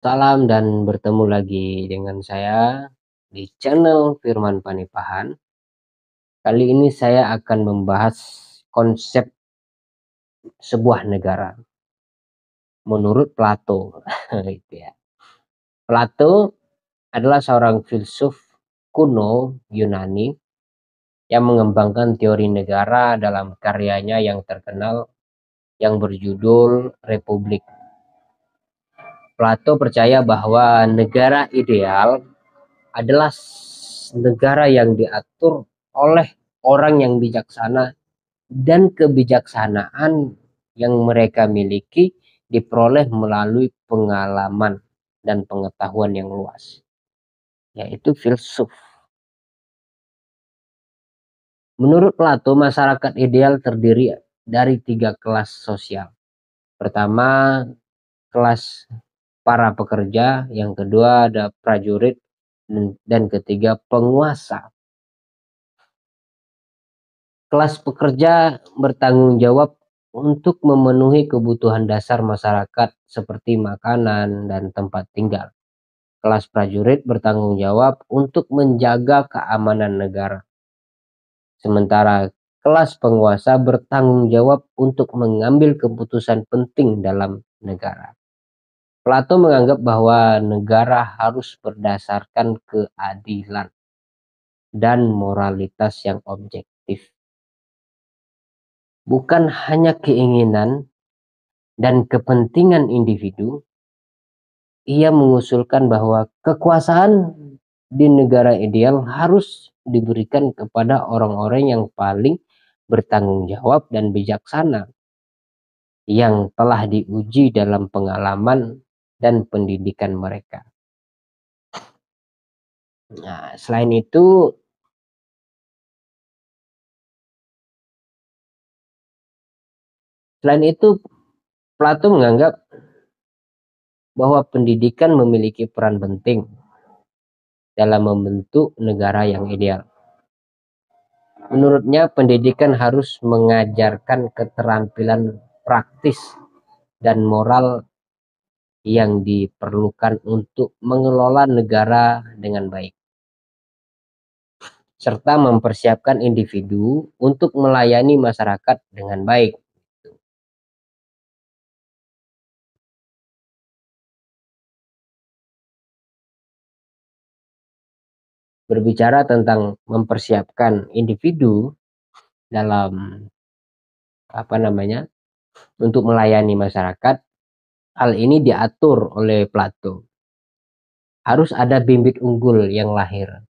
Salam dan bertemu lagi dengan saya di channel Firman Panipahan. Kali ini saya akan membahas konsep sebuah negara menurut Plato. Gitu ya. Plato adalah seorang filsuf kuno Yunani yang mengembangkan teori negara dalam karyanya yang terkenal yang berjudul Republik. Plato percaya bahwa negara ideal adalah negara yang diatur oleh orang yang bijaksana dan kebijaksanaan yang mereka miliki diperoleh melalui pengalaman dan pengetahuan yang luas, yaitu filsuf. Menurut Plato, masyarakat ideal terdiri dari 3 kelas sosial. Pertama, kelas para pekerja, yang kedua ada prajurit, dan ketiga penguasa. Kelas pekerja bertanggung jawab untuk memenuhi kebutuhan dasar masyarakat seperti makanan dan tempat tinggal. Kelas prajurit bertanggung jawab untuk menjaga keamanan negara. Sementara kelas penguasa bertanggung jawab untuk mengambil keputusan penting dalam negara. Plato menganggap bahwa negara harus berdasarkan keadilan dan moralitas yang objektif, bukan hanya keinginan dan kepentingan individu. Ia mengusulkan bahwa kekuasaan di negara ideal harus diberikan kepada orang-orang yang paling bertanggung jawab dan bijaksana, yang telah diuji dalam pengalaman dan pendidikan mereka. Nah, selain itu Plato menganggap bahwa pendidikan memiliki peran penting dalam membentuk negara yang ideal. Menurutnya, pendidikan harus mengajarkan keterampilan praktis dan moral yang diperlukan untuk mengelola negara dengan baik, serta mempersiapkan individu untuk melayani masyarakat dengan baik. Berbicara tentang mempersiapkan individu dalam untuk melayani masyarakat, hal ini diatur oleh Plato. Harus ada bibit unggul yang lahir.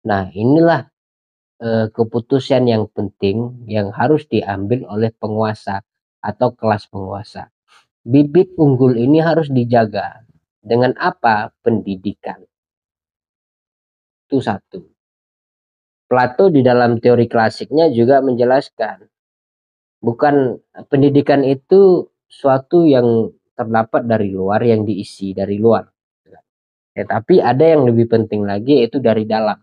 Nah, inilah keputusan yang penting yang harus diambil oleh penguasa atau kelas penguasa. Bibit unggul ini harus dijaga. Dengan apa? Pendidikan. Itu satu. Plato di dalam teori klasiknya juga menjelaskan, bukan pendidikan itu suatu yang terdapat dari luar, yang diisi dari luar. Tetapi ada yang lebih penting lagi, yaitu dari dalam.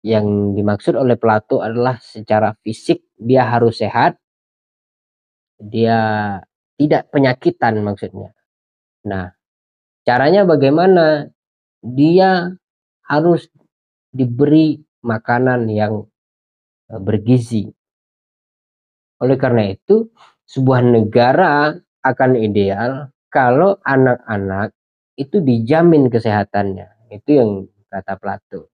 Yang dimaksud oleh Plato adalah secara fisik dia harus sehat, dia tidak penyakitan maksudnya. Nah, caranya bagaimana? Dia harus diberi makanan yang bergizi. Oleh karena itu, sebuah negara akan ideal kalau anak-anak itu dijamin kesehatannya. Itu yang kata Plato.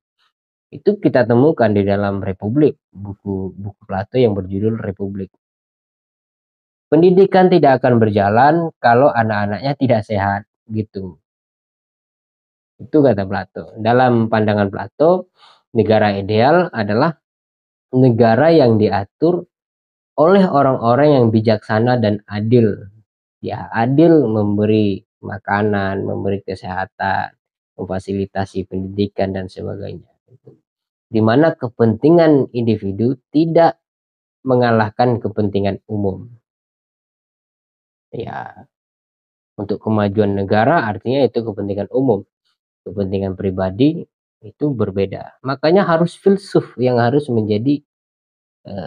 Itu kita temukan di dalam Republik, buku Plato yang berjudul Republik. Pendidikan tidak akan berjalan kalau anak-anaknya tidak sehat, gitu. Itu kata Plato. Dalam pandangan Plato, negara ideal adalah negara yang diatur oleh orang-orang yang bijaksana dan adil. Ya, adil memberi makanan, memberi kesehatan, memfasilitasi pendidikan dan sebagainya. Di mana kepentingan individu tidak mengalahkan kepentingan umum. Ya, untuk kemajuan negara artinya itu kepentingan umum. Kepentingan pribadi itu berbeda. Makanya harus filsuf yang harus menjadi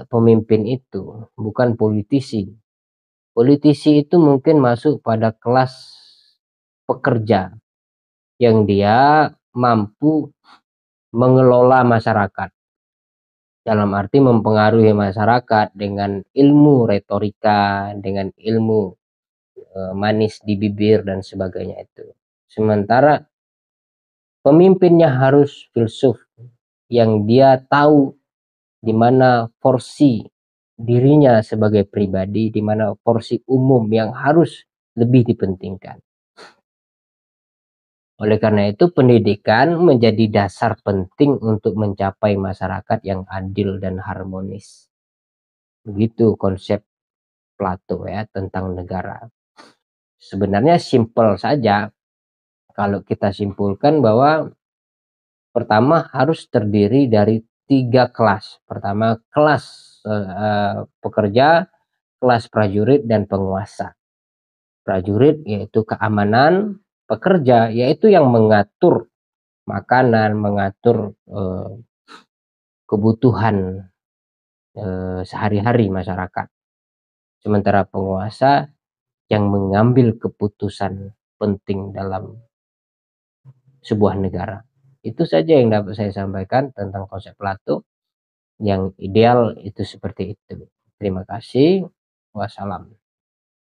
pemimpin itu, bukan politisi. Politisi itu mungkin masuk pada kelas pekerja yang dia mampu mengelola masyarakat, dalam arti mempengaruhi masyarakat dengan ilmu retorika, dengan ilmu manis di bibir dan sebagainya itu. Sementara pemimpinnya harus filsuf yang dia tahu di mana porsi dirinya sebagai pribadi, di mana porsi umum yang harus lebih dipentingkan. Oleh karena itu, pendidikan menjadi dasar penting untuk mencapai masyarakat yang adil dan harmonis. Begitu konsep Plato ya tentang negara. Sebenarnya simpel saja kalau kita simpulkan bahwa pertama harus terdiri dari 3 kelas. Pertama kelas pekerja, kelas prajurit, dan penguasa. Prajurit yaitu keamanan, pekerja yaitu yang mengatur makanan, mengatur kebutuhan sehari-hari masyarakat. Sementara penguasa yang mengambil keputusan penting dalam sebuah negara. Itu saja yang dapat saya sampaikan tentang konsep Plato. Yang ideal itu seperti itu. Terima kasih. Wassalam.